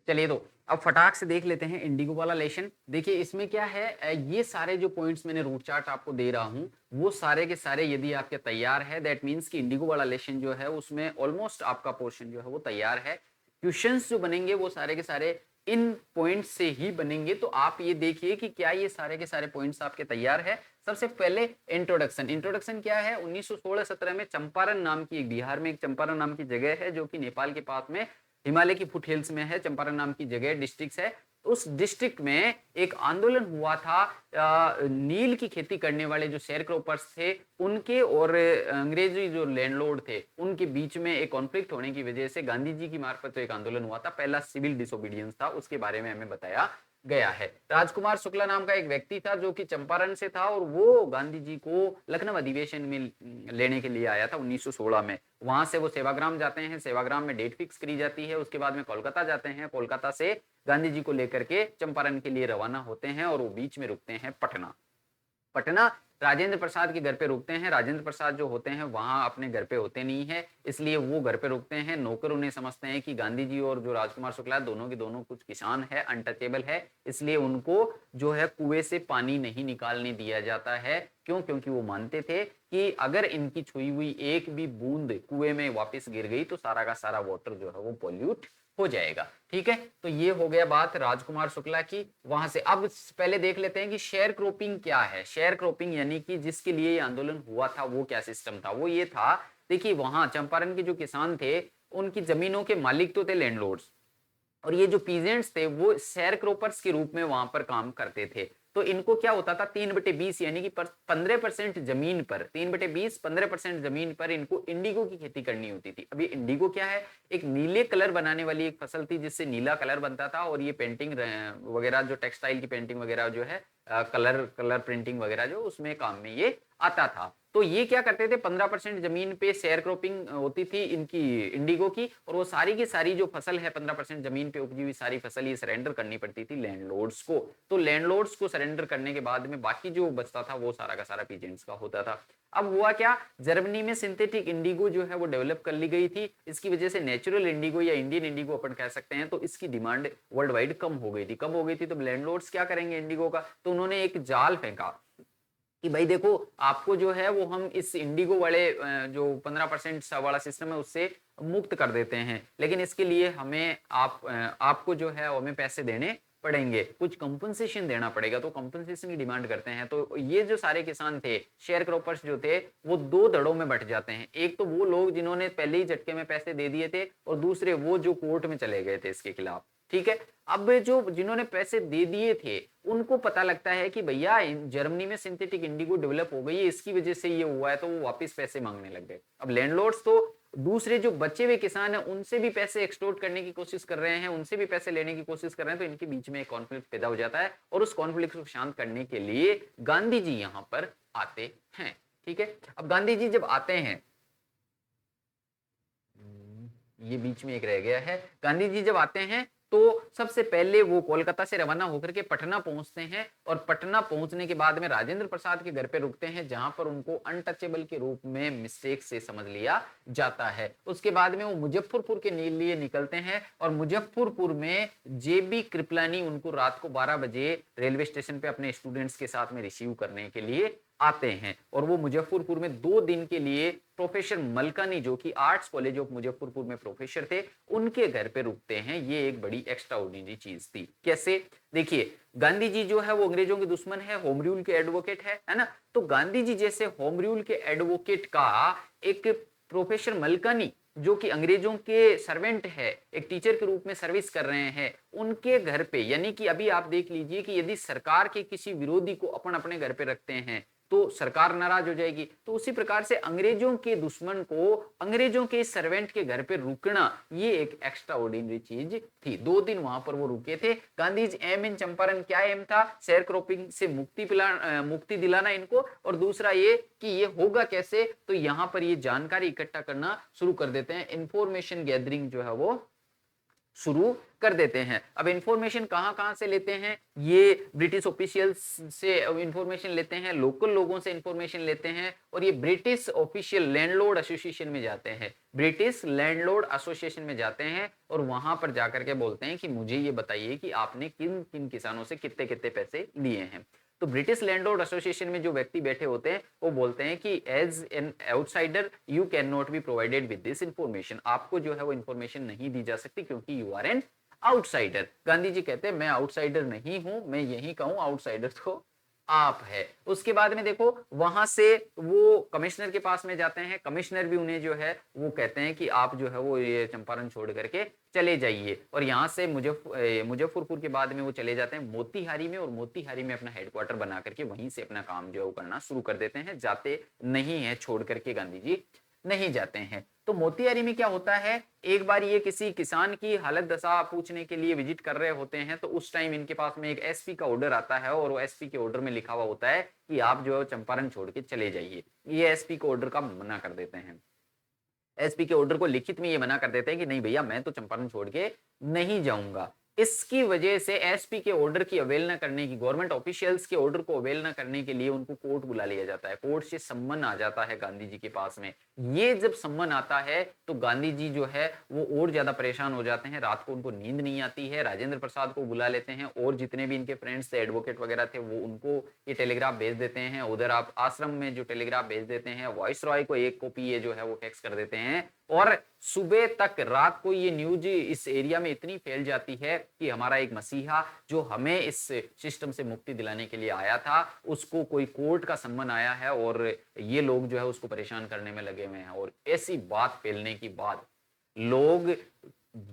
चलिए तो अब फटाक से देख लेते हैं इंडिगो वाला लेशन। देखिए इसमें क्या है, ये सारे जो पॉइंट्स मैंने रूट चार्ट आपको दे रहा हूँ वो सारे के सारे यदि आपके तैयार है, दैट मीन्स कि इंडिगो वाला लेशन जो है उसमें ऑलमोस्ट आपका पोर्शन जो है वो तैयार है। क्वेश्चंस जो बनेंगे वो सारे के सारे इन पॉइंट्स से ही बनेंगे। तो आप ये देखिए कि क्या ये सारे के सारे पॉइंट्स आपके तैयार है। सबसे पहले इंट्रोडक्शन। इंट्रोडक्शन क्या है, 1916-17 में चंपारण नाम की, एक बिहार में एक चंपारण नाम की जगह है जो कि नेपाल के पास में हिमालय की फुट हिल्स में है। चंपारण नाम की जगह डिस्ट्रिक्ट है। उस डिस्ट्रिक्ट में एक आंदोलन हुआ था नील की खेती करने वाले जो शेयर क्रॉपर्स थे उनके और अंग्रेजी जो लैंडलॉर्ड थे उनके बीच में एक कॉन्फ्लिक्ट होने की वजह से गांधी जी की मार्फत एक आंदोलन हुआ था। पहला सिविल डिसोबीडियंस था, उसके बारे में हमें बताया गया है। राजकुमार शुक्ला नाम का एक व्यक्ति था जो कि चंपारण से था और वो गांधी जी को लखनऊ अधिवेशन में लेने के लिए आया था 1916 में। वहां से वो सेवाग्राम जाते हैं, सेवाग्राम में डेट फिक्स करी जाती है। उसके बाद में कोलकाता जाते हैं, कोलकाता से गांधी जी को लेकर के चंपारण के लिए रवाना होते हैं और वो बीच में रुकते हैं पटना। पटना राजेंद्र प्रसाद के घर पे रुकते हैं। राजेंद्र प्रसाद जो होते हैं वहां अपने घर पे होते नहीं है, इसलिए वो घर पे रुकते हैं। नौकर उन्हें समझते हैं कि गांधी जी और जो राजकुमार शुक्ला दोनों के दोनों कुछ किसान है, अनटचेबल है, इसलिए उनको जो है कुएं से पानी नहीं निकालने दिया जाता है। क्यों? क्योंकि वो मानते थे कि अगर इनकी छुई हुई एक भी बूंद कुएं में वापस गिर गई तो सारा का सारा वाटर जो है वो पॉल्यूट हो जाएगा। ठीक है, तो ये हो गया बात राजकुमार शुक्ला की। वहां से अब पहले देख लेते हैं कि शेयर क्रॉपिंग क्या है। शेयर क्रॉपिंग यानी कि जिसके लिए ये आंदोलन हुआ था वो क्या सिस्टम था, वो ये था। देखिए वहां चंपारण के जो किसान थे उनकी जमीनों के मालिक तो थे लैंडलॉर्ड्स, और ये जो पीजेंट्स थे वो शेयर क्रॉपर्स के रूप में वहां पर काम करते थे। तो इनको क्या होता था, 3/20 यानी कि 15% जमीन पर, 3/20 15% जमीन पर इनको इंडिगो की खेती करनी होती थी। अब ये इंडिगो क्या है, एक नीले कलर बनाने वाली एक फसल थी जिससे नीला कलर बनता था, और ये पेंटिंग वगैरह जो टेक्सटाइल की पेंटिंग वगैरह जो है, कलर प्रिंटिंग वगैरह जो उसमें काम में ये आता था। तो ये क्या करते थे, 15% जमीन पे शेयर क्रॉपिंग होती थी इनकी इंडिगो की, और वो सारी की सारी जो फसल है 15% जमीन पे उपजी हुई सारी फसल ये सरेंडर करनी पड़ती थी लैंडलॉर्ड्स को। तो लैंडलॉर्ड्स को सरेंडर करने के बाद में बाकी जो बचता था वो सारा का सारा पीजेंट्स का होता था। अब हुआ क्या, जर्मनी में सिंथेटिक इंडिगो जो है वो डेवलप कर ली गई थी। इसकी वजह से नेचुरल इंडिगो या इंडियन इंडिगो अपन कह सकते हैं, तो इसकी डिमांड वर्ल्ड वाइड कम हो गई थी। कम हो गई थी तो लैंडलॉर्ड्स क्या करेंगे इंडिगो का, तो उन्होंने एक जाल फेंका कि भाई देखो आपको जो है वो हम इस इंडिगो वाले जो 15% वाला सिस्टम है उससे मुक्त कर देते हैं, लेकिन इसके लिए हमें आपको जो है हमें पैसे देने पड़ेंगे, कुछ कंपनसेशन देना पड़ेगा। तो कंपनसेशन की डिमांड करते हैं। तो ये जो सारे किसान थे, शेयर क्रॉपर्स जो थे, वो दो धड़ों में बंट जाते हैं। एक तो वो लोग जिन्होंने पहले ही झटके में पैसे दे दिए थे, और दूसरे वो जो कोर्ट में चले गए थे इसके खिलाफ। ठीक है, अब जो जिन्होंने पैसे दे दिए थे उनको पता लगता है कि भैया जर्मनी में सिंथेटिक इंडिगो डेवलप हो गई है, इसकी वजह से ये हुआ है, तो वो वापस पैसे मांगने लग गए। अब लैंडलॉर्ड्स तो दूसरे जो बचे हुए किसान हैं उनसे भी पैसे एक्सटोर्ट करने की कोशिश कर रहे हैं, उनसे भी पैसे लेने की कोशिश कर रहे हैं। तो इनके बीच में एक कॉन्फ्लिक्ट पैदा हो जाता है, और उस कॉन्फ्लिक्ट को शांत करने के लिए गांधी जी यहां पर आते हैं। ठीक है, अब गांधी जी जब आते हैं, ये बीच में एक रह गया है, गांधी जी जब आते हैं तो सबसे पहले वो कोलकाता से रवाना होकर के पटना पहुंचते हैं, और पटना पहुंचने के बाद में राजेंद्र प्रसाद के घर पे रुकते हैं, जहां पर उनको अनटचेबल के रूप में मिस्टेक से समझ लिया जाता है। उसके बाद में वो मुजफ्फरपुर के लिए निकलते हैं, और मुजफ्फरपुर में जेबी कृपलानी उनको रात को 12 बजे रेलवे स्टेशन पे अपने स्टूडेंट्स के साथ में रिसीव करने के लिए आते हैं। और वो मुजफ्फरपुर में 2 दिन के लिए प्रोफेसर मलकानी जो कि आर्ट्स कॉलेज ऑफ मुजफ्फरपुर में प्रोफेसर थे, उनके घर पे रुकते हैं। ये एक बड़ी एक्स्ट्रा ऑर्डिनरी चीज थी। कैसे, देखिए गांधी जी जो है वो अंग्रेजों के दुश्मन है, होम रूल के एडवोकेट है ना। तो गांधी जी जैसे होम रूल के एडवोकेट का एक प्रोफेसर मलकानी जो कि अंग्रेजों के सर्वेंट है, एक टीचर के रूप में सर्विस कर रहे हैं, उनके घर पे, यानी कि अभी आप देख लीजिए कि यदि सरकार के किसी विरोधी को अपन अपने घर पे रखते हैं तो सरकार नाराज हो जाएगी। तो उसी प्रकार से अंग्रेजों के दुश्मन को अंग्रेजों के सर्वेंट के घर पे रुकना, ये एक एक्स्ट्रा ऑर्डिनरी चीज थी। 2 दिन वहां पर वो रुके थे। गांधी जी एम इन चंपारण क्या एम था, शेयर क्रॉपिंग से मुक्ति दिलाना इनको, और दूसरा ये कि ये होगा कैसे, तो यहां पर ये जानकारी इकट्ठा करना शुरू कर देते हैं। इंफॉर्मेशन गैदरिंग जो है वो शुरू कर देते हैं। अब इंफॉर्मेशन कहाँ-कहाँ से लेते हैं? ये ब्रिटिश ऑफिशियल्स से इंफॉर्मेशन लेते हैं, लोकल लोगों से इंफॉर्मेशन लेते हैं और ये ब्रिटिश ऑफिशियल लैंडलॉर्ड एसोसिएशन में जाते हैं। ब्रिटिश लैंडलॉर्ड एसोसिएशन में जाते हैं और वहां पर जाकर के बोलते हैं कि मुझे ये बताइए कि आपने किन-किन किसानों से कितने-कितने पैसे लिए हैं। तो ब्रिटिश लैंडलॉर्ड एसोसिएशन में जो व्यक्ति बैठे होते हैं वो बोलते हैं कि as an outsider you can not be provided with this information, आपको जो है वो इंफॉर्मेशन नहीं दी जा सकती क्योंकि you are an outsider. Gandhi ji कहते हैं मैं आउटसाइडर नहीं हूं, मैं यही कहूं आउटसाइडर तो आप है। उसके बाद में देखो वहां से वो कमिश्नर के पास में जाते हैं, कमिश्नर भी उन्हें जो है वो कहते हैं कि आप जो है वो ये चंपारण छोड़ करके चले जाइए और यहाँ से मुजफ्फरपुर के बाद में वो चले जाते हैं मोतीहारी में और मोतीहारी में अपना हेडक्वार्टर बना करके वहीं से अपना काम जो है वो करना शुरू कर देते हैं। जाते नहीं है छोड़ करके गांधी जी नहीं जाते हैं। तो मोतिहारी में क्या होता है, एक बार ये किसी किसान की हालत दशा पूछने के लिए विजिट कर रहे होते हैं तो उस टाइम इनके पास में एक एसपी का ऑर्डर आता है और वो एसपी के ऑर्डर में लिखा हुआ होता है कि आप जो है चंपारण छोड़ के चले जाइए। ये एसपी को ऑर्डर का मना कर देते हैं। एसपी के ऑर्डर को लिखित में ये मना कर देते हैं कि नहीं भैया मैं तो चंपारण छोड़ के नहीं जाऊंगा। इसकी वजह से एसपी के ऑर्डर की अवहेलना करने की, गवर्नमेंट ऑफिशियल्स के ऑर्डर को अवहेलना करने के लिए उनको कोर्ट बुला लिया जाता है। कोर्ट से सम्मन आ जाता है गांधी जी के पास में। ये जब सम्मन आता है तो गांधी जी जो है वो और ज्यादा परेशान हो जाते हैं। रात को उनको नींद नहीं आती है। राजेंद्र प्रसाद को बुला लेते हैं और जितने भी इनके फ्रेंड्स थे, एडवोकेट वगैरह थे, वो उनको ये टेलीग्राफ भेज देते हैं। उधर आप आश्रम में जो टेलीग्राफ भेज देते हैं, वॉइस रॉय को एक कॉपी ये जो है वो फैक्स कर देते हैं और सुबह तक रात को ये न्यूज इस एरिया में इतनी फैल जाती है कि हमारा एक मसीहा जो हमें इस सिस्टम से मुक्ति दिलाने के लिए आया था उसको कोई कोर्ट का सम्मन आया है और ये लोग जो है उसको परेशान करने में लगे हुए हैं। और ऐसी बात फैलने की बाद लोग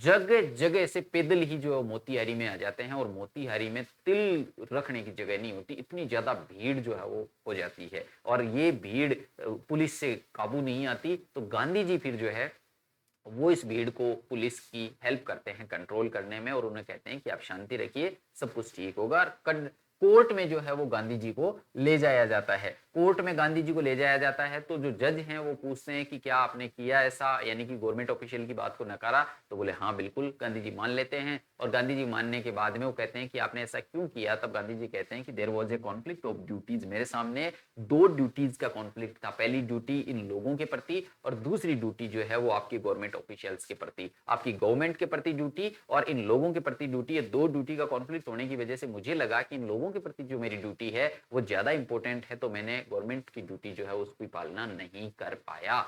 जगह जगह से पैदल ही जो मोतीहारी में आ जाते हैं और मोतीहारी में तिल रखने की जगह नहीं होती, इतनी ज्यादा भीड़ जो है वो हो जाती है और ये भीड़ पुलिस से काबू नहीं आती। तो गांधी जी फिर जो है वो इस भीड़ को पुलिस की हेल्प करते हैं कंट्रोल करने में और उन्हें कहते हैं कि आप शांति रखिए, सब कुछ ठीक होगा। और कोर्ट में जो है वो गांधी जी को ले जाया जाता है। कोर्ट में गांधी जी को ले जाया जाता है तो जो जज हैं वो पूछते हैं कि क्या आपने किया ऐसा, यानी कि गवर्नमेंट ऑफिशियल की बात को नकारा। तो बोले हाँ बिल्कुल। गांधी जी मान लेते हैं और गांधी जी मानने के बाद में वो कहते हैं कि आपने ऐसा क्यों किया। तब गांधी जी कहते हैं कि there was a conflict of duties, मेरे सामने दो ड्यूटीज का कॉन्फ्लिक्ट था। पहली ड्यूटी इन लोगों के प्रति और दूसरी ड्यूटी जो है वो आपकी गवर्नमेंट ऑफिशियल्स के प्रति, आपकी गवर्नमेंट के प्रति ड्यूटी और इन लोगों के प्रति ड्यूटी। ये दो ड्यूटी का कॉन्फ्लिक्ट होने की वजह से मुझे लगा कि इन लोगों के प्रति जो मेरी ड्यूटी है वो ज्यादा इंपॉर्टेंट है, तो मैंने गवर्नमेंट की ड्यूटी जो है उसकी पालना नहीं कर पाया।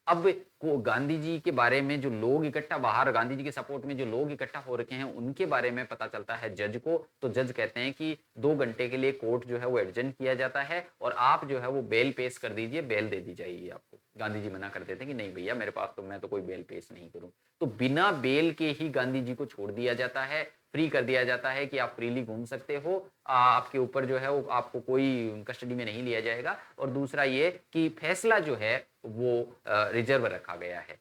अब को गांधी जी के बारे में जो लोग इकट्ठा बाहर गांधी जी के सपोर्ट में जो लोग इकट्ठा हो रखे हैं उनके बारे में पता चलता है जज को। तो जज कहते हैं कि 2 घंटे के लिए कोर्ट जो है वो एडजर्न किया जाता है और आप जो है वो बेल पेश कर दीजिए, बेल दे दी जाएगी आपको। गांधी जी मना कर देते हैं कि नहीं भैया मेरे पास तो, मैं तो कोई बेल पेश नहीं करूं। तो बिना बेल के ही गांधी जी को छोड़ दिया जाता है, फ्री कर दिया जाता है कि आप फ्रीली घूम सकते हो, आपके ऊपर जो है वो आपको कोई कस्टडी में नहीं लिया जाएगा। और दूसरा ये कि फैसला जो है वो रिजर्व रखा गया है।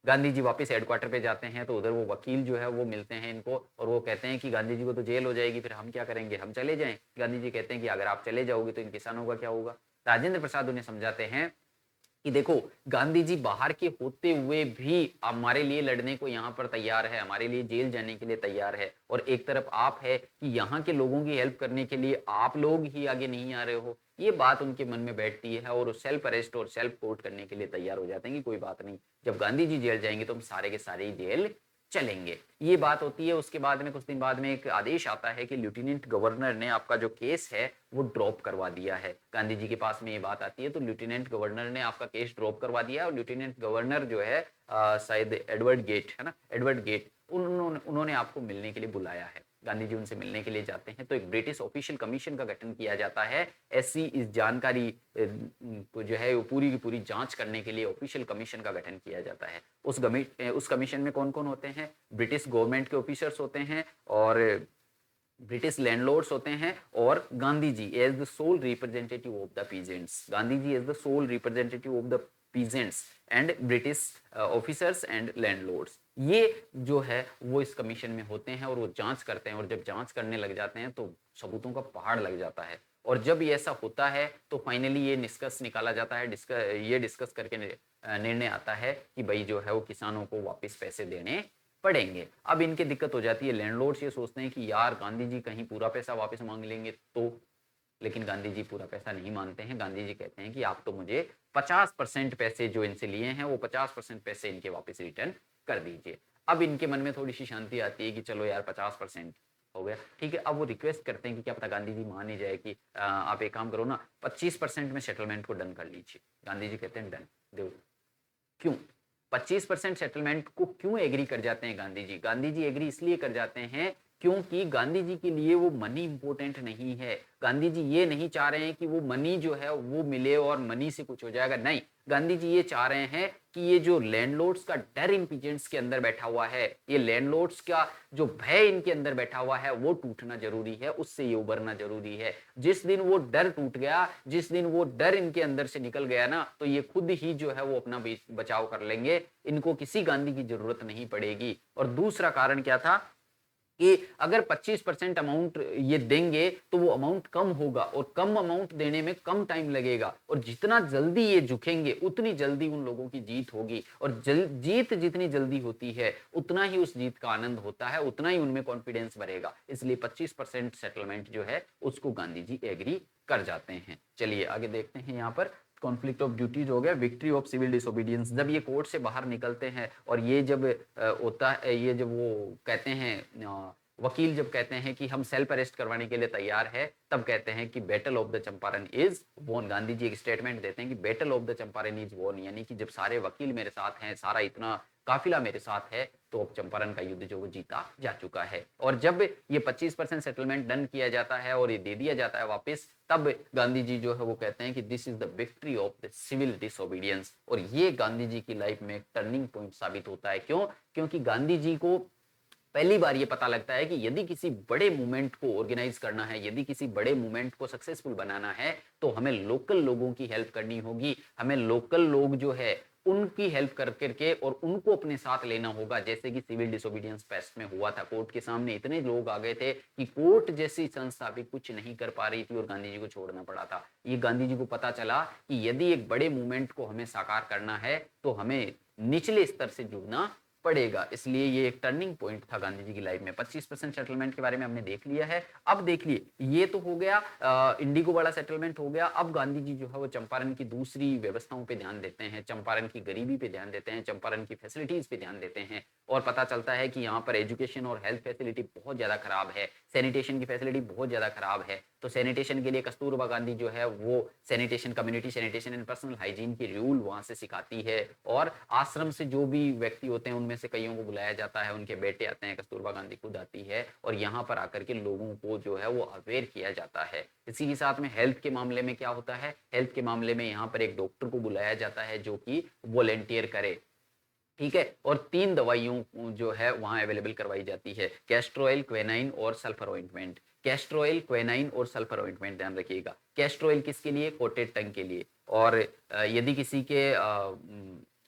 गांधी जी वापस हेडक्वार्टर पे जाते हैं तो उधर वो वकील जो है वो मिलते हैं इनको और वो कहते हैं कि गांधी जी को तो जेल हो जाएगी, फिर हम क्या करेंगे, हम चले जाएं। गांधी जी कहते हैं कि अगर आप चले जाओगे तो इन किसानों का क्या होगा। राजेंद्र प्रसाद उन्हें समझाते हैं कि देखो गांधी जी बाहर के होते हुए भी हमारे लिए लड़ने को यहाँ पर तैयार है, हमारे लिए जेल जाने के लिए तैयार है, और एक तरफ आप है कि यहाँ के लोगों की हेल्प करने के लिए आप लोग ही आगे नहीं आ रहे हो। ये बात उनके मन में बैठती है और सेल्फ अरेस्ट और सेल्फ कोर्ट करने के लिए तैयार हो जाते हैं कि कोई बात नहीं, जब गांधी जी जेल जाएंगे तो हम सारे के सारे ही जेल चलेंगे। ये बात होती है। उसके बाद में कुछ दिन बाद में एक आदेश आता है कि लेफ्टिनेंट गवर्नर ने आपका जो केस है वो ड्रॉप करवा दिया है। गांधी जी के पास में ये बात आती है तो लेफ्टिनेंट गवर्नर ने आपका केस ड्रॉप करवा दिया। और लेफ्टिनेंट गवर्नर जो है शायद एडवर्ड गेट है ना, एडवर्ड गेट, उन्होंने आपको मिलने के लिए बुलाया है। गांधी जी उनसे मिलने के लिए जाते हैं तो एक ब्रिटिश ऑफिशियल कमीशन का गठन किया जाता है। ऐसी इस जानकारी को जो है वो पूरी की पूरी जांच करने के लिए ऑफिशियल कमीशन का गठन किया जाता है। उस कमीशन में कौन कौन होते हैं, ब्रिटिश गवर्नमेंट के ऑफिसर्स होते हैं और ब्रिटिश लैंडलॉर्ड्स होते हैं और Gandhi ji as the sole representative of the peasants, Gandhi ji as the sole representative of the peasants and British officers and landlords, ये जो है वो इस कमीशन में होते हैं और वो जांच करते हैं। और जब जांच करने लग जाते हैं तो सबूतों का पहाड़ लग जाता है। और जब ये ऐसा होता है तो फाइनली ये निष्कर्ष निकाला जाता है, डिस्कस करके निर्णय आता है कि भाई जो है वो किसानों को वापस पैसे देने पड़ेंगे। अब इनकी दिक्कत हो जाती है, लैंडलॉर्ड्स ये सोचते हैं कि यार गांधी जी कहीं पूरा पैसा वापस मांग लेंगे तो, लेकिन गांधी जी पूरा पैसा नहीं मानते हैं। गांधी जी कहते हैं कि आप तो मुझे 50% पैसे जो इनसे लिए हैं वो 50% पैसे इनके वापस रिटर्न कर दीजिए। अब इनके मन में थोड़ी सी शांति आती है कि चलो यार 50% हो गया, ठीक है। अब वो रिक्वेस्ट करते हैं कि क्या पता गांधी जी मान ही जाए कि आप एक काम करो ना, 25% में सेटलमेंट को डन कर लीजिए। गांधी जी कहते हैं डन, दो। क्यों 25% सेटलमेंट को क्यों एग्री कर जाते हैं गांधी जी? गांधी जी एग्री इसलिए कर जाते हैं क्योंकि गांधी जी के लिए वो मनी इंपॉर्टेंट नहीं है। गांधी जी ये नहीं चाह रहे हैं कि वो मनी जो है वो मिले और मनी से कुछ हो जाएगा, नहीं। गांधी जी ये चाह रहे हैं कि ये जो लैंडलॉर्ड्स का डर इन पीजेंट्स के अंदर बैठा हुआ है, ये लैंडलॉर्ड्स का जो भय इनके अंदर बैठा हुआ है वो टूटना जरूरी है, उससे ये उबरना जरूरी है। जिस दिन वो डर टूट गया, जिस दिन वो डर इनके अंदर से निकल गया ना, तो ये खुद ही जो है वो अपना बचाव कर लेंगे, इनको किसी गांधी की जरूरत नहीं पड़ेगी। और दूसरा कारण क्या था कि अगर 25% अमाउंट ये देंगे तो वो अमाउंट कम होगा, और कम अमाउंट देने में कम टाइम लगेगा, और जितना जल्दी ये झुकेंगे उतनी जल्दी उन लोगों की जीत होगी, और जीत जितनी जल्दी होती है उतना ही उस जीत का आनंद होता है, उतना ही उनमें कॉन्फिडेंस बढ़ेगा। इसलिए 25% सेटलमेंट जो है उसको गांधी जी एग्री कर जाते हैं। चलिए आगे देखते हैं। यहाँ पर कॉन्फ्लिक्ट ऑफ ड्यूटीज हो गया, विक्ट्री ऑफ सिविल डिसोबीडियंस। जब ये कोर्ट से बाहर निकलते हैं और ये जब होता है, ये जब वो कहते हैं वकील जब कहते हैं कि हम सेल्फ अरेस्ट करवाने के लिए तैयार है, तब कहते हैं कि battle of the Champaran is won. Gandhi ji एक स्टेटमेंट देते हैं कि battle of the Champaran is won, यानी कि जब सारे वकील मेरे साथ हैं, सारा इतना काफिला मेरे साथ है, तो अब चंपारण का युद्ध जो वो जीता जा चुका है। और जब ये 25% सेटलमेंट डन किया जाता है और ये दे दिया जाता है वापस, तब गांधी जी जो है वो कहते हैं कि this is the victory of the civil disobedience. और ये गांधी जी की लाइफ में एक टर्निंग पॉइंट साबित होता है। क्यों? क्योंकि गांधी जी को पहली बार ये पता लगता है कि यदि किसी बड़े मूवमेंट को ऑर्गेनाइज करना है, यदि किसी बड़े मूवमेंट को सक्सेसफुल बनाना है, तो हमें लोकल लोगों की हेल्प करनी होगी। हमें लोकल लोग जो है उनकी हेल्प कर करके और उनको अपने साथ लेना होगा। जैसे कि सिविल डिसोबीडियंस फेस्ट में हुआ था, कोर्ट के सामने इतने लोग आ गए थे कि कोर्ट जैसी संस्था भी कुछ नहीं कर पा रही थी और गांधी जी को छोड़ना पड़ा था। ये गांधी जी को पता चला कि यदि एक बड़े मूवमेंट को हमें साकार करना है तो हमें निचले स्तर से जुड़ना पड़ेगा। इसलिए ये एक टर्निंग पॉइंट था गांधी जी की लाइफ में। 25% सेटलमेंट के बारे में हमने देख लिया है। अब देखिए, ये तो हो गया इंडिगो वाला सेटलमेंट हो गया। अब गांधी जी जो है वो चंपारण की दूसरी व्यवस्थाओं पे ध्यान देते हैं, चंपारण की गरीबी पे ध्यान देते हैं, चंपारण की फैसिलिटीज पे ध्यान देते हैं। और पता चलता है कि यहाँ पर एजुकेशन और हेल्थ फैसिलिटी बहुत ज्यादा खराब है, सैनिटेशन की फैसिलिटी बहुत ज्यादा खराब है। तो सैनिटेशन के लिए कस्तूरबा गांधी जो है वो sanitation, community sanitation and personal hygiene की रूल वहां से सिखाती है। और आश्रम से जो भी व्यक्ति होते हैं उनमें से कईयों को बुलाया जाता है, उनके बेटे आते हैं, कस्तूरबा गांधी खुद आती है, और यहाँ पर आकर के लोगों को जो है वो अवेयर किया जाता है। इसी के साथ में हेल्थ के मामले में क्या होता है, हेल्थ के मामले में यहाँ पर एक डॉक्टर को बुलाया जाता है जो कि वॉलेंटियर करे, ठीक है। और 3 दवाइयों जो है वहां अवेलेबल करवाई जाती है, कैस्ट्रोइल, क्वेनाइन और सल्फर ऑइंटमेंट। कैस्ट्रोइल, क्वेनाइन और सल्फर ऑइंटमेंट ध्यान रखिएगा। कैस्ट्रोइल किसके लिए? कोटेड टंग के लिए। और यदि किसी के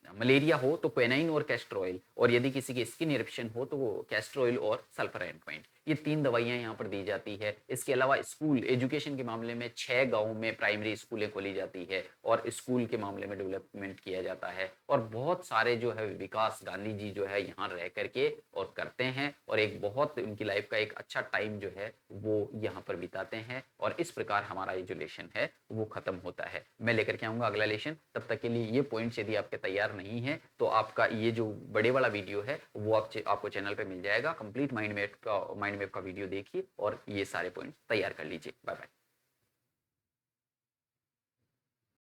मलेरिया हो तो क्वेनाइन और कैस्ट्रोइल, और यदि किसी के स्किन इरिप्शन हो तो वो कैस्ट्रोइल और सल्फर ऑइंटमेंट। ये 3 दवाइयां यहाँ पर दी जाती है। इसके अलावा स्कूल एजुकेशन के मामले में 6 गांव में प्राइमरी स्कूलें खोली जाती है और स्कूल के मामले में डेवलपमेंट किया जाता है। और बहुत सारे जो है विकास गांधी जी जो है यहाँ रह करके और करते हैं, और एक बहुत उनकी लाइफ का एक अच्छा टाइम जो है वो यहाँ पर बिताते हैं। और इस प्रकार हमारा ये जो लेशन है वो खत्म होता है। मैं लेकर के आऊंगा अगला लेशन, तब तक के लिए ये पॉइंट्स यदि आपके तैयार नहीं है तो आपका ये जो बड़े वाला वीडियो है वो आपको चैनल पे मिल जाएगा। कंप्लीट माइंड मैप का वीडियो देखिए और ये सारे पॉइंट्स तैयार कर लीजिए। Bye bye.